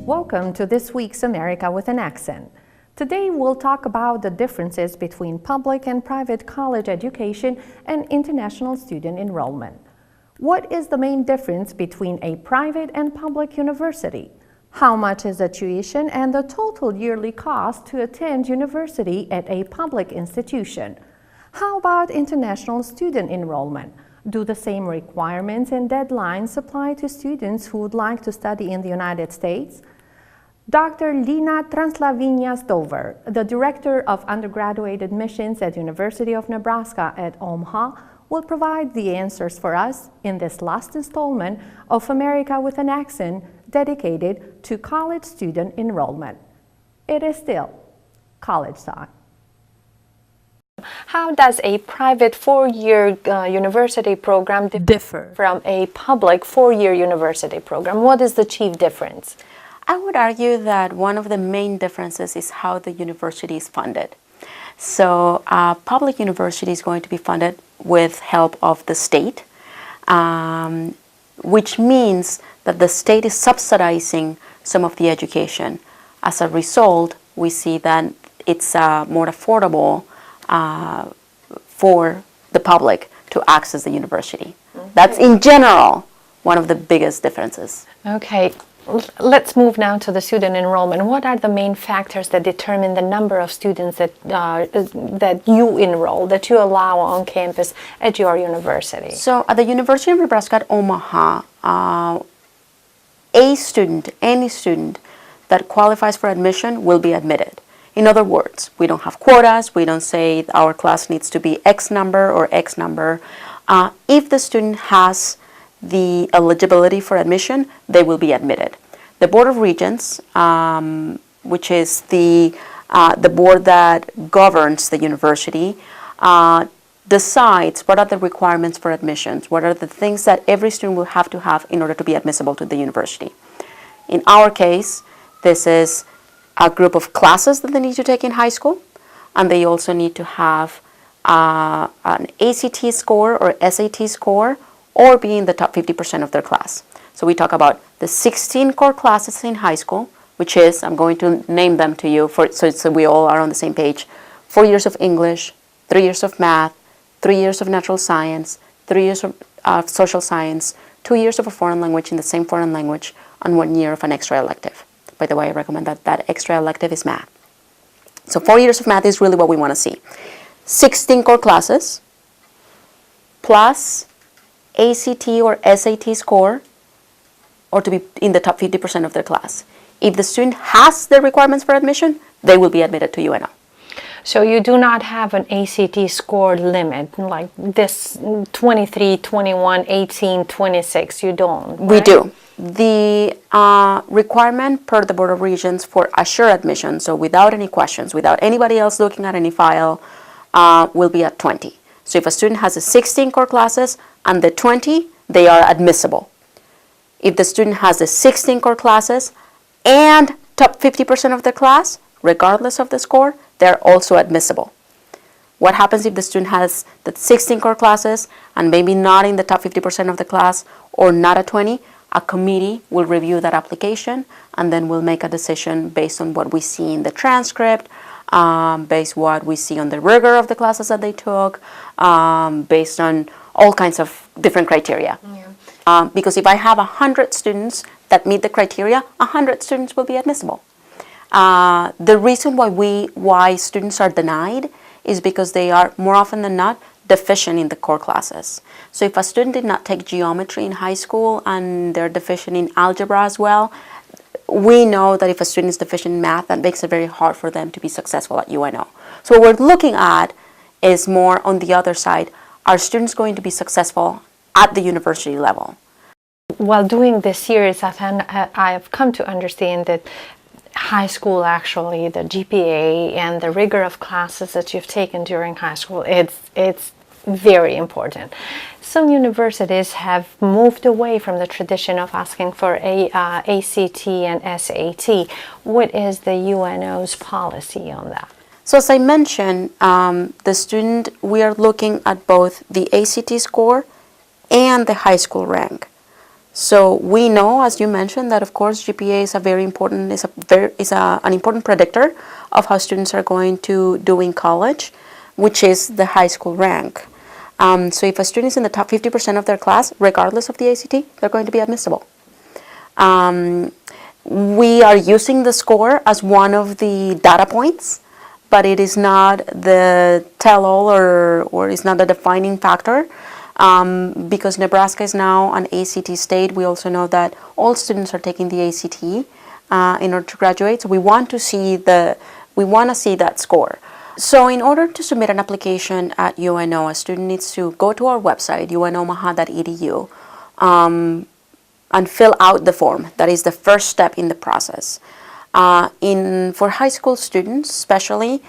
Welcome to this week's America with an Accent. Today we'll talk about the differences between public and private college education and international student enrollment. What is the main difference between a private and public university? How much is the tuition and the total yearly cost to attend university at a public institution? How about international student enrollment? Do the same requirements and deadlines apply to students who would like to study in the United States? Dr. Lina Translavinia-Stover, the Director of Undergraduate Admissions at University of Nebraska at Omaha, will provide the answers for us in this last installment of America with an Accent dedicated to college student enrollment. It is still college time. How does a private four-year university program differ from a public four-year university program? What is the chief difference? I would argue that one of the main differences is how the university is funded. So a public university is going to be funded with help of the state, which means that the state is subsidizing some of the education. As a result, we see that it's more affordable for the public to access the university. Okay. That's in general one of the biggest differences. Okay. Let's move now to the student enrollment. What are the main factors that determine the number of students that you enroll, that you allow on campus at your university? So at the University of Nebraska at Omaha, any student that qualifies for admission will be admitted. In other words, we don't have quotas. We don't say our class needs to be X number or X number. If the student has the eligibility for admission, they will be admitted. The Board of Regents, which is the board that governs the university, decides what are the requirements for admissions, what are the things that every student will have to have in order to be admissible to the university. In our case, this is a group of classes that they need to take in high school, and they also need to have an ACT score or SAT score, or be in the top 50% of their class. So we talk about the 16 core classes in high school, which is, I'm going to name them to you so we all are on the same page. 4 years of English, 3 years of math, 3 years of natural science, 3 years of social science, 2 years of a foreign language in the same foreign language, and 1 year of an extra elective. By the way, I recommend that extra elective is math. So 4 years of math is really what we want to see. 16 core classes, plus ACT or SAT score, or to be in the top 50% of their class. If the student has the requirements for admission, they will be admitted to UNO. So you do not have an ACT score limit, like this 23, 21, 18, 26, you don't, right? We do. The requirement per the Board of Regents for assured admission, so without any questions, without anybody else looking at any file, will be at 20. So if a student has a 16 core classes and the 20, they are admissible. If the student has the 16 core classes and top 50% of their class, regardless of the score, they're also admissible. What happens if the student has the 16 core classes and maybe not in the top 50% of the class or not a 20? A committee will review that application and then we'll make a decision based on what we see in the transcript, based what we see on the rigor of the classes that they took, based on all kinds of different criteria. Yeah. Because if I have 100 students that meet the criteria, 100 students will be admissible. The reason why students are denied is because they are, more often than not, deficient in the core classes. So if a student did not take geometry in high school and they're deficient in algebra as well, we know that if a student is deficient in math, that makes it very hard for them to be successful at UNO. So what we're looking at is more on the other side. Are students going to be successful at the university level? While doing this series, I've come to understand that high school, actually, the GPA and the rigor of classes that you've taken during high school, it's very important. Some universities have moved away from the tradition of asking for ACT and SAT. What is the UNO's policy on that? So as I mentioned, we are looking at both the ACT score and the high school rank. So we know, as you mentioned, that of course GPA is an important predictor of how students are going to do in college, which is the high school rank. So if a student is in the top 50% of their class, regardless of the ACT, they're going to be admissible. We are using the score as one of the data points, but it is not the tell-all or it's not the defining factor. Because Nebraska is now an ACT state, we also know that all students are taking the ACT in order to graduate. So we want to see that score. So in order to submit an application at UNO, a student needs to go to our website, unomaha.edu, and fill out the form. That is the first step in the process. For high school students especially,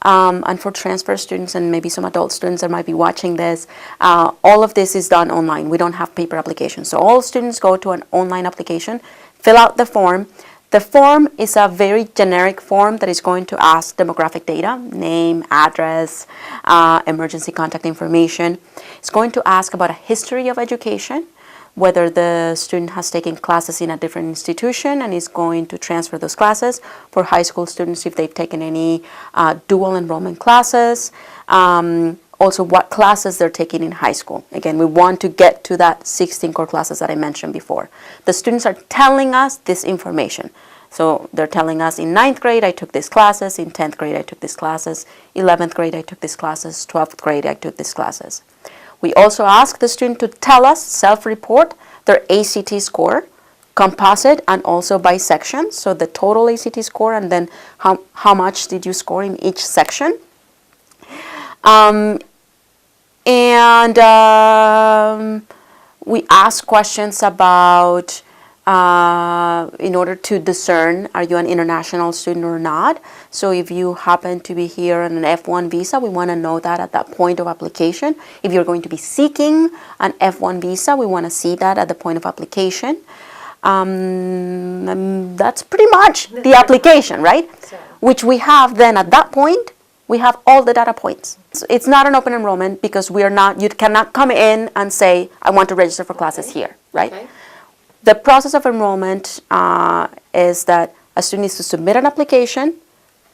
and for transfer students and maybe some adult students that might be watching this, all of this is done online. We don't have paper applications. So all students go to an online application, fill out the form. The form is a very generic form that is going to ask demographic data, name, address, emergency contact information. It's going to ask about a history of education, whether the student has taken classes in a different institution and is going to transfer those classes. For high school students, if they've taken any dual enrollment classes, also what classes they're taking in high school. Again, we want to get to that 16 core classes that I mentioned before. The students are telling us this information. So they're telling us in 9th grade, I took these classes, in 10th grade, I took these classes, 11th grade, I took these classes, 12th grade, I took these classes. We also ask the student to tell us, self-report, their ACT score, composite and also by section, so the total ACT score and then how much did you score in each section. We ask questions about, in order to discern, are you an international student or not? So if you happen to be here on an F1 visa, we want to know that at that point of application. If you're going to be seeking an F1 visa, we want to see that at the point of application. That's pretty much the application, right? Which we have then at that point, we have all the data points. So it's not an open enrollment because you cannot come in and say, I want to register for classes here, right? Okay. The process of enrollment is that a student needs to submit an application.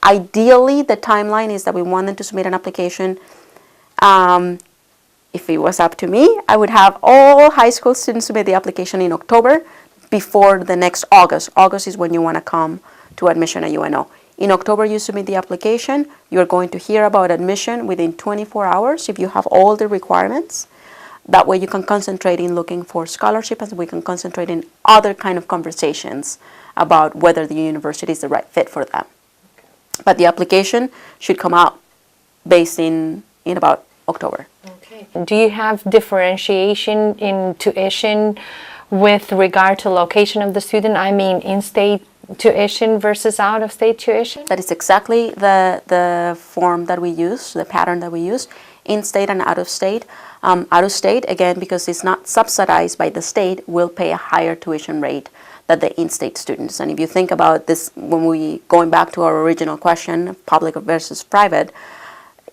Ideally, the timeline is that we want them to submit an application. If it was up to me, I would have all high school students submit the application in October before the next August. August is when you want to come to admission at UNO. In October, you submit the application. You're going to hear about admission within 24 hours if you have all the requirements. That way you can concentrate in looking for scholarship and we can concentrate in other kind of conversations about whether the university is the right fit for them. Okay. But the application should come out based in about October. Okay. Do you have differentiation in tuition with regard to location of the student? I mean, in-state tuition versus out-of-state tuition? That is exactly the form that we use, the pattern that we use, in-state and out-of-state. Out-of-state, again, because it's not subsidized by the state, will pay a higher tuition rate than the in-state students. And if you think about this, going back to our original question, public versus private,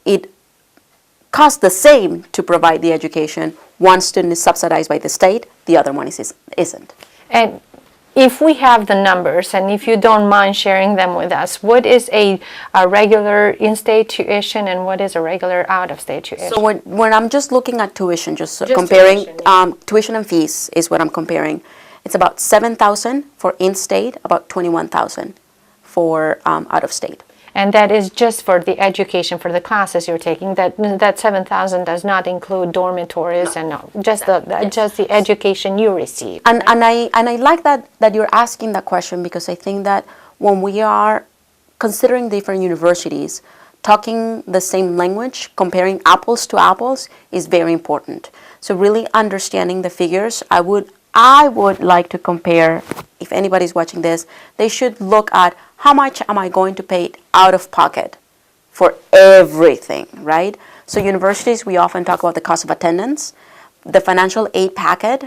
it costs the same to provide the education. One student is subsidized by the state, the other one isn't. And if we have the numbers, and if you don't mind sharing them with us, what is a regular in-state tuition and what is a regular out-of-state tuition? So when I'm just looking at tuition, just comparing tuition, yeah. Tuition and fees is what I'm comparing. It's about $7,000 for in-state, about $21,000 for out-of-state. And that is just for the education, for the classes you're taking. That $7,000 does not include dormitories and just the education you receive. And I like that you're asking that question because I think that when we are considering different universities, talking the same language, comparing apples to apples is very important. So really understanding the figures, I would like to compare. If anybody's watching this, they should look at how much am I going to pay out of pocket for everything, right? So universities, we often talk about the cost of attendance. The financial aid packet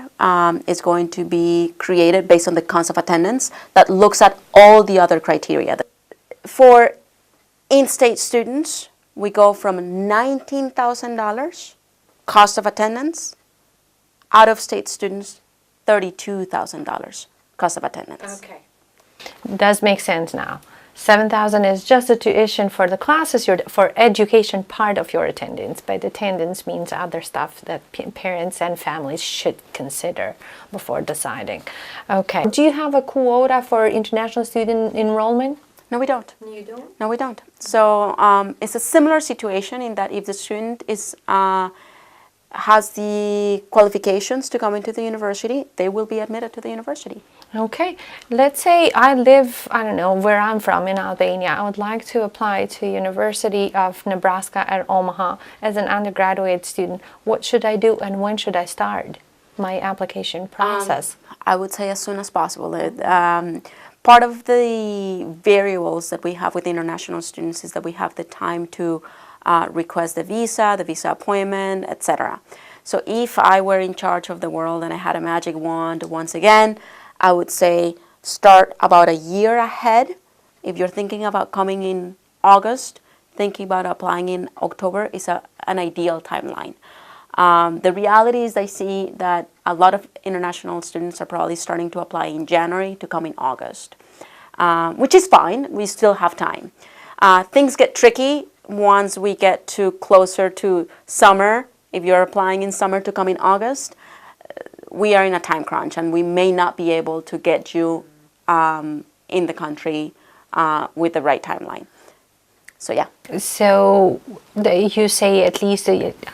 is going to be created based on the cost of attendance that looks at all the other criteria. For in-state students, we go from $19,000 cost of attendance. Out-of-state students, $32,000 cost of attendance. Okay. Does make sense now. 7,000 is just the tuition for the classes, for education part of your attendance, but attendance means other stuff that parents and families should consider before deciding. Okay. Do you have a quota for international student enrollment? No, we don't. You don't? No, we don't. So it's a similar situation in that if the student has the qualifications to come into the university, they will be admitted to the university. Okay, let's say I live, I don't know, where I'm from in Albania. I would like to apply to University of Nebraska at Omaha as an undergraduate student. What should I do and when should I start my application process? I would say as soon as possible. Part of the variables that we have with international students is that we have the time to request the visa appointment, etc. So if I were in charge of the world and I had a magic wand once again, I would say start about a year ahead. If you're thinking about coming in August, thinking about applying in October is an ideal timeline. The reality is I see that a lot of international students are probably starting to apply in January to come in August, which is fine. We still have time. Things get tricky once we get closer to summer. If you're applying in summer to come in August, we are in a time crunch and we may not be able to get you in the country with the right timeline. So yeah. So you say at least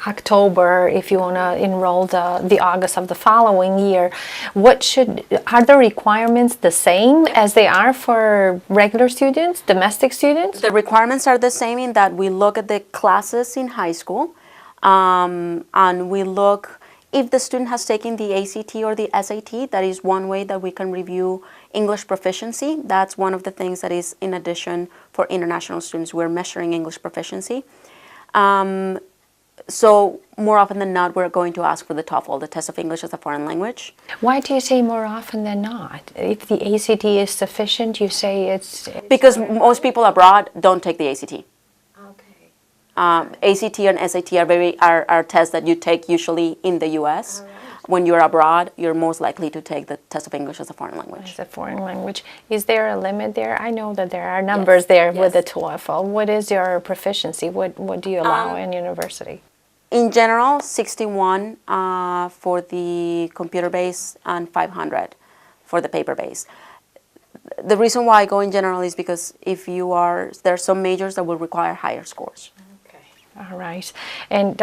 October if you want to enroll the August of the following year. Are the requirements the same as they are for regular students, domestic students? The requirements are the same in that we look at the classes in high school and we look if the student has taken the ACT or the SAT. That is one way that we can review English proficiency. That's one of the things that is in addition for international students. We're measuring English proficiency. So more often than not, we're going to ask for the TOEFL, the Test of English as a Foreign Language. Why do you say more often than not? If the ACT is sufficient, you say it's because most people abroad don't take the ACT. ACT and SAT are tests that you take usually in the U.S. Right. When you're abroad, you're most likely to take the Test of English as a Foreign Language. As a foreign language. Is there a limit there? I know that there are numbers there with the TOEFL. What is your proficiency? What do you allow in university? In general, 61 for the computer-based and 500 for the paper-based. The reason why I go in general is because there are some majors that will require higher scores. All right, and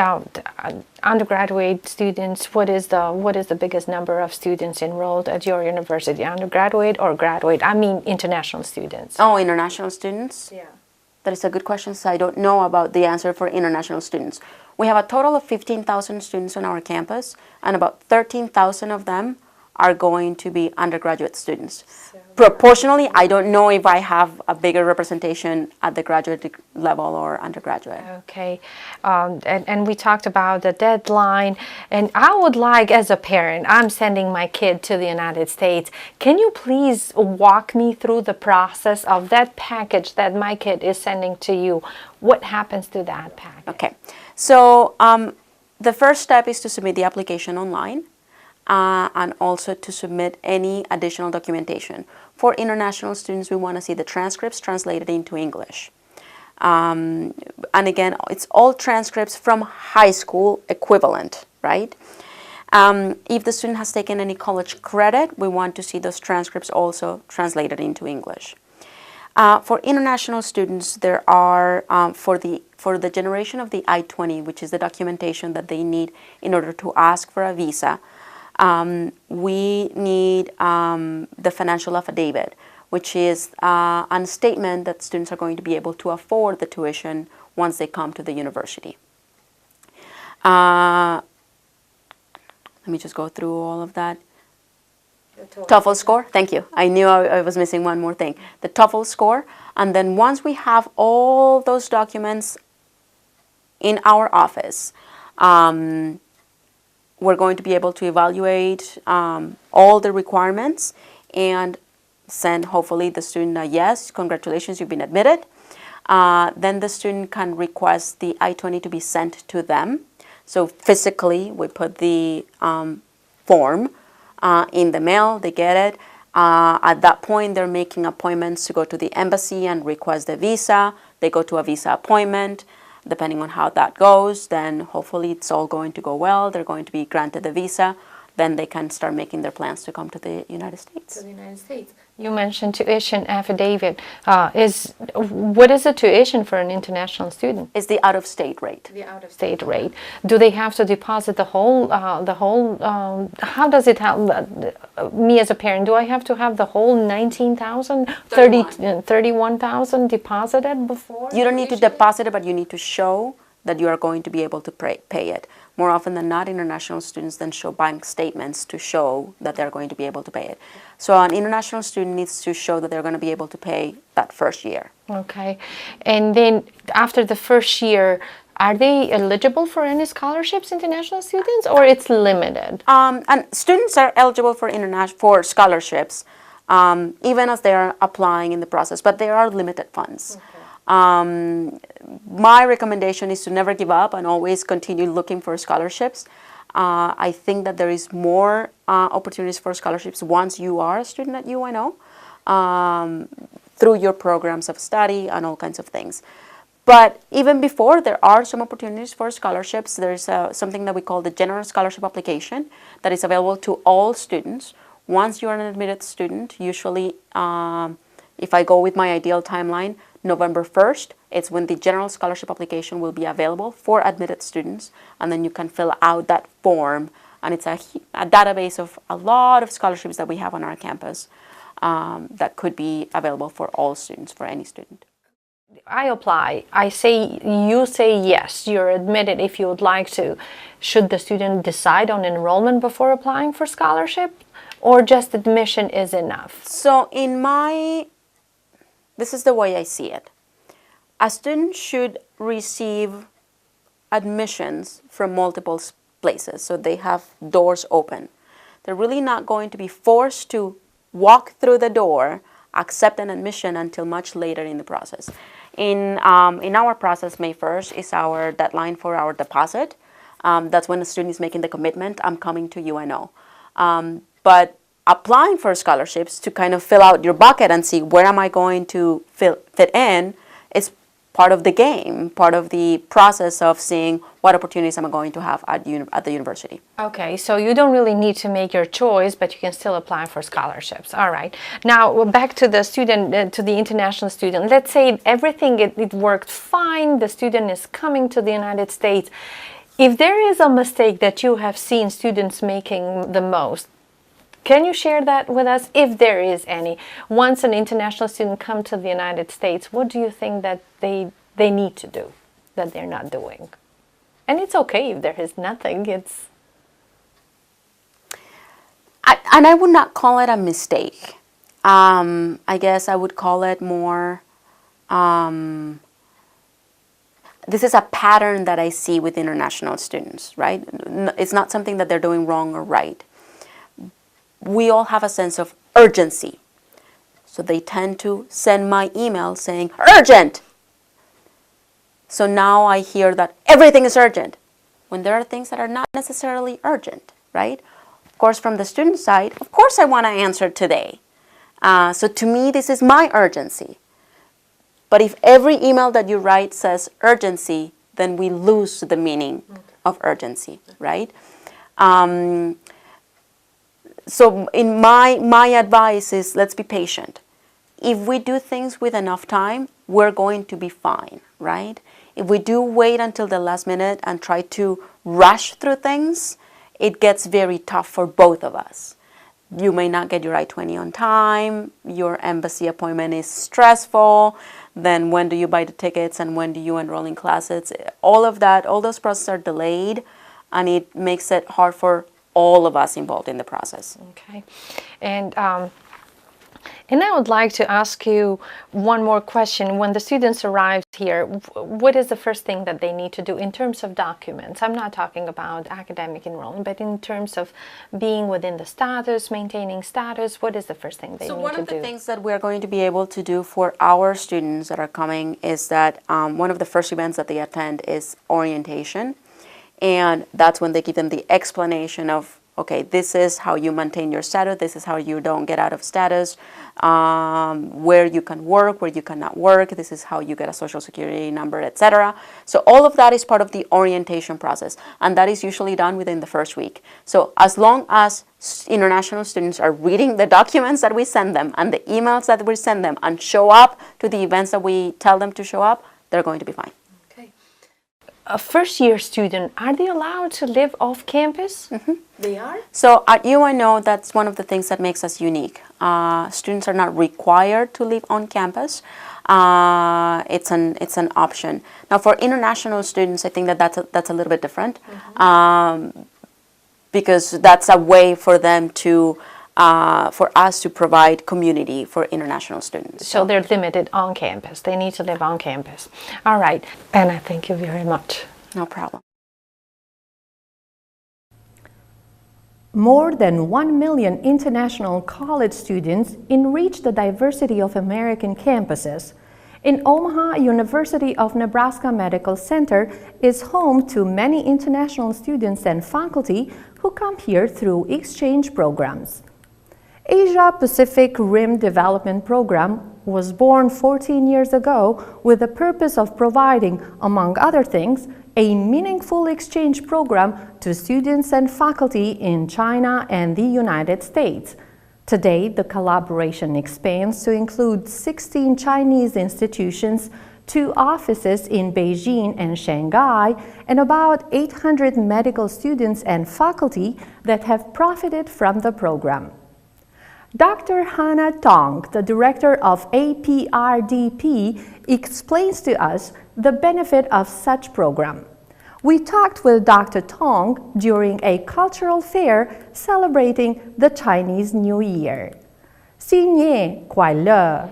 undergraduate students, what is the biggest number of students enrolled at your university? Undergraduate or graduate? I mean international students. Oh, international students? Yeah. That is a good question. So I don't know about the answer for international students. We have a total of 15,000 students on our campus, and about 13,000 of them are going to be undergraduate students. So, proportionally, I don't know if I have a bigger representation at the graduate level or undergraduate. Okay, and we talked about the deadline, and I would like, as a parent, I'm sending my kid to the United States. Can you please walk me through the process of that package that my kid is sending to you? What happens to that package? Okay, so the first step is to submit the application online. And also to submit any additional documentation. For international students, we want to see the transcripts translated into English. And again, it's all transcripts from high school equivalent, right? If the student has taken any college credit, we want to see those transcripts also translated into English. For international students, there are, for the generation of the I-20, which is the documentation that they need in order to ask for a visa, we need the financial affidavit, which is a statement that students are going to be able to afford the tuition once they come to the university. Let me just go through all of that. TOEFL score, thank you. I knew I was missing one more thing. The TOEFL score, and then once we have all those documents in our office, we're going to be able to evaluate all the requirements and send hopefully the student a yes, congratulations, you've been admitted. Then the student can request the I-20 to be sent to them. So physically we put the form in the mail. They get it. At that point, they're making appointments to go to the embassy and request the visa. They go to a visa appointment. Depending on how that goes, then hopefully it's all going to go well. They're going to be granted the visa. Then they can start making their plans to come to the United States. To the United States. You mentioned tuition affidavit. What is the tuition for an international student? It's the out-of-state rate. The out-of-state rate. Do they have to deposit the whole? How does it help me as a parent? Do I have to have the whole 19,000, 31,000 deposited before? You don't need to deposit it, but you need to show that you are going to be able to pay it. More often than not, international students then show bank statements to show that they're going to be able to pay it. So an international student needs to show that they're going to be able to pay that first year. Okay. And then after the first year, are they eligible for any scholarships, international students, or it's limited? And students are eligible for scholarships, even as they are applying in the process, but there are limited funds. Okay. My recommendation is to never give up and always continue looking for scholarships. I think that there is more opportunities for scholarships once you are a student at UNO, through your programs of study and all kinds of things. But even before, there are some opportunities for scholarships. There's something that we call the General Scholarship Application that is available to all students. Once you're an admitted student, usually, if I go with my ideal timeline, November 1st, it's when the General Scholarship Application will be available for admitted students, and then you can fill out that form, and it's a database of a lot of scholarships that we have on our campus that could be available for all students, for any student. I apply, you say yes, you're admitted if you would like to. Should the student decide on enrollment before applying for scholarship, or just admission is enough? So this is the way I see it. A student should receive admissions from multiple places, so they have doors open. They're really not going to be forced to walk through the door, accept an admission until much later in the process. In our process, May 1st is our deadline for our deposit. That's when the student is making the commitment, I'm coming to UNO. But applying for scholarships to kind of fill out your bucket and see where am I going to fit in is part of the game, part of the process of seeing what opportunities am I going to have at the university. Okay, so you don't really need to make your choice, but you can still apply for scholarships. All right. Now back to the student, to the international student. Let's say everything it worked fine. The student is coming to the United States. If there is a mistake that you have seen students making the most, can you share that with us, if there is any? Once an international student comes to the United States, what do you think that they need to do that they're not doing? And it's okay if there is nothing. I would not call it a mistake. I guess I would call it more, this is a pattern that I see with international students, right? It's not something that they're doing wrong or right. We all have a sense of urgency. So they tend to send my email saying, urgent! So now I hear that everything is urgent, when there are things that are not necessarily urgent, right? Of course, from the student side, of course I want to answer today. So to me, this is my urgency. But if every email that you write says urgency, then we lose the meaning of urgency, right? So in my advice is, let's be patient. If we do things with enough time, we're going to be fine, right? If we do wait until the last minute and try to rush through things, it gets very tough for both of us. You may not get your I-20 on time, your embassy appointment is stressful, then when do you buy the tickets and when do you enroll in classes? All of that, all those processes are delayed, and it makes it hard for all of us involved in the process. Okay, and I would like to ask you one more question. When the students arrive here, what is the first thing that they need to do in terms of documents? I'm not talking about academic enrollment, but in terms of being within the status, maintaining status, what is the first thing they need to do? So one of the things that we're going to be able to do for our students that are coming is that one of the first events that they attend is orientation. And that's when they give them the explanation of, okay, this is how you maintain your status, this is how you don't get out of status, where you can work, where you cannot work, this is how you get a social security number, etc. So all of that is part of the orientation process, and that is usually done within the first week. So as long as international students are reading the documents that we send them and the emails that we send them and show up to the events that we tell them to show up, they're going to be fine. A first-year student, are they allowed to live off campus? Mm-hmm. They are? So at UNO, that's one of the things that makes us unique. Students are not required to live on campus. It's an option. Now for international students, I think that's a little bit different, because that's a way for them to for us to provide community for international students. So they're limited on campus. They need to live on campus. All right. Anna, thank you very much. No problem. More than 1 million international college students enrich the diversity of American campuses. In Omaha, University of Nebraska Medical Center is home to many international students and faculty who come here through exchange programs. Asia Pacific Rim Development Program was born 14 years ago with the purpose of providing, among other things, a meaningful exchange program to students and faculty in China and the United States. Today, the collaboration expands to include 16 Chinese institutions, 2 offices in Beijing and Shanghai, and about 800 medical students and faculty that have profited from the program. Dr. Hannah Tong, the director of APRDP, explains to us the benefit of such program. We talked with Dr. Tong during a cultural fair celebrating the Chinese New Year. 新年快乐!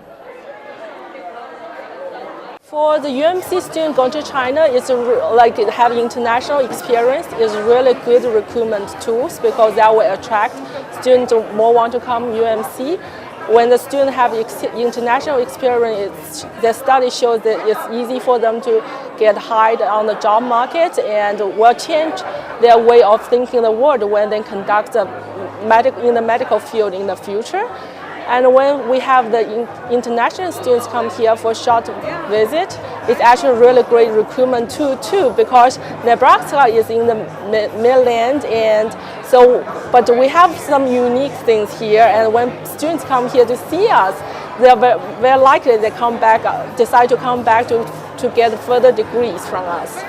For the UMC student going to China, it's like having international experience is really good recruitment tools because that will attract students who more want to come UMC. When the students have international experience, the study shows that it's easy for them to get hired on the job market and will change their way of thinking the world when they conduct in the medical field in the future. And when we have the international students come here for a short visit, it's actually a really great recruitment tool too, because Nebraska is in the Midland, and so, but we have some unique things here, and when students come here to see us, they're very likely they decide to come back to get further degrees from us.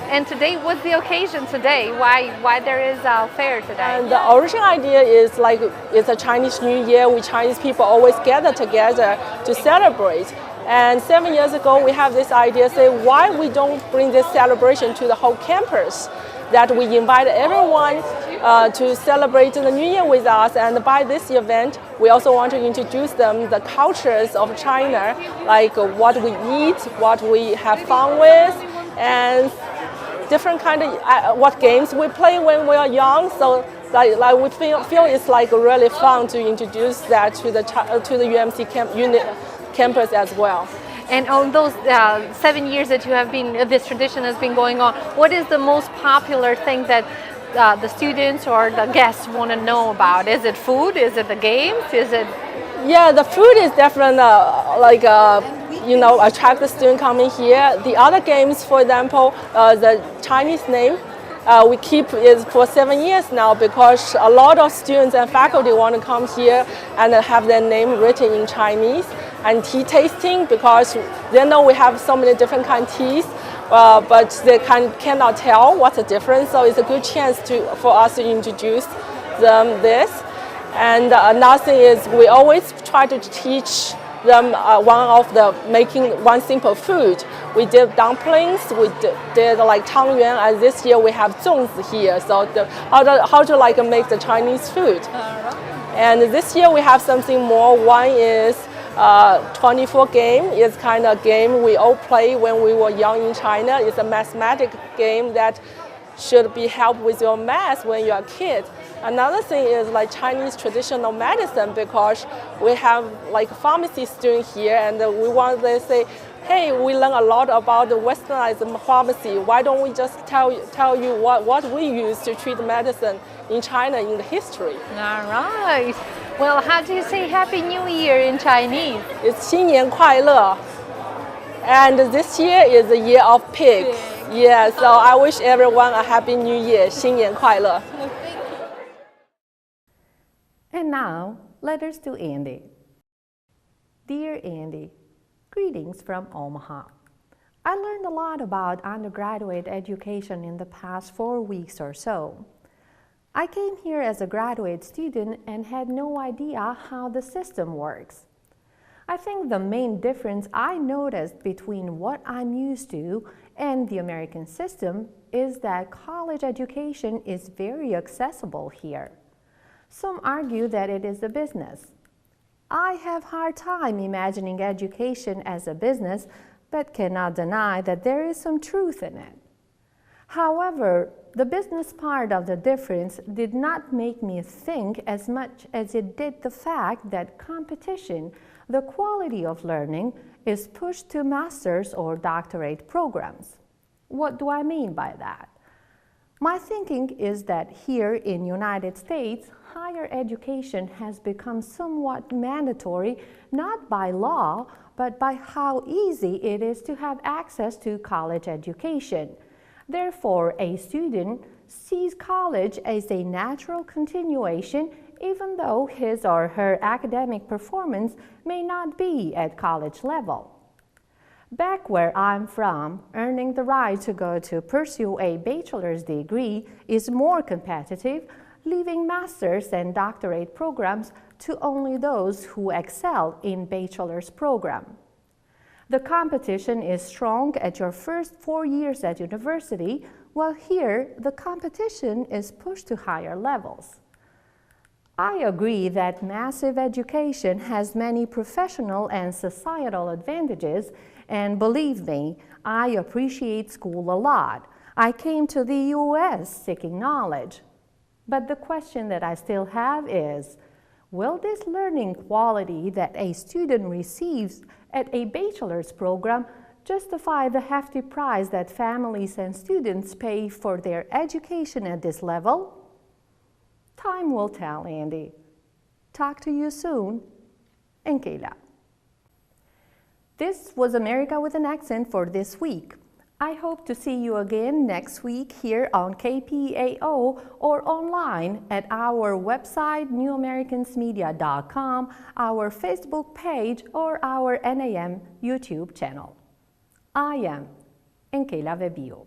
And today, what's the occasion today? Why there is a fair today? And the original idea is like it's a Chinese New Year. We Chinese people always gather together to celebrate. And 7 years ago, we have this idea, say why we don't bring this celebration to the whole campus, that we invite everyone to celebrate the New Year with us. And by this event, we also want to introduce them the cultures of China, like what we eat, what we have fun with, and different kind of what games we play when we are young. So like we feel it's like really fun to introduce that to the UMC campus as well. And on those 7 years that you have been, this tradition has been going on, what is the most popular thing that the students or the guests want to know about? Is it food? Is it the games? Is it? Yeah, the food is definitely attract the student coming here. The other games, for example, the Chinese name, we keep it for 7 years now because a lot of students and faculty want to come here and have their name written in Chinese. And tea tasting, because they know we have so many different kind of teas, but they cannot tell what's the difference. So it's a good chance for us to introduce them this. And another thing is we always try to teach them making one simple food. We did dumplings, we did like tangyuan, and this year we have zongzi here. So how to make the Chinese food. And this year we have something more. One is 24 game. It's kind of a game we all play when we were young in China. It's a mathematical game that should be helped with your math when you're a kid. Another thing is like Chinese traditional medicine, because we have like pharmacy students here, and we want to say, hey, we learn a lot about the westernized pharmacy. Why don't we just tell you what we use to treat medicine in China in the history. All right. Well, how do you say Happy New Year in Chinese? It's 新年快乐. And this year is the year of pig. Yeah, so I wish everyone a happy new year. 新年快乐. And now, letters to Andy. Dear Andy, greetings from Omaha. I learned a lot about undergraduate education in the past 4 weeks or so. I came here as a graduate student and had no idea how the system works. I think the main difference I noticed between what I'm used to and the American system is that college education is very accessible here. Some argue that it is a business. I have a hard time imagining education as a business, but cannot deny that there is some truth in it. However, the business part of the difference did not make me think as much as it did the fact that competition, the quality of learning, is pushed to master's or doctorate programs. What do I mean by that? My thinking is that here in the United States, higher education has become somewhat mandatory, not by law, but by how easy it is to have access to college education. Therefore, a student sees college as a natural continuation, even though his or her academic performance may not be at college level. Back where I'm from, earning the right to go to pursue a bachelor's degree is more competitive, leaving master's and doctorate programs to only those who excel in bachelor's program. The competition is strong at your first 4 years at university, while here the competition is pushed to higher levels. I agree that massive education has many professional and societal advantages, and believe me, I appreciate school a lot. I came to the U.S. seeking knowledge. But the question that I still have is, will this learning quality that a student receives at a bachelor's program justify the hefty price that families and students pay for their education at this level? Time will tell, Andy. Talk to you soon. And Kayla. This was America with an Accent for this week. I hope to see you again next week here on KPAO or online at our website, newamericansmedia.com, our Facebook page, or our NAM YouTube channel. I am Enkela Vebio.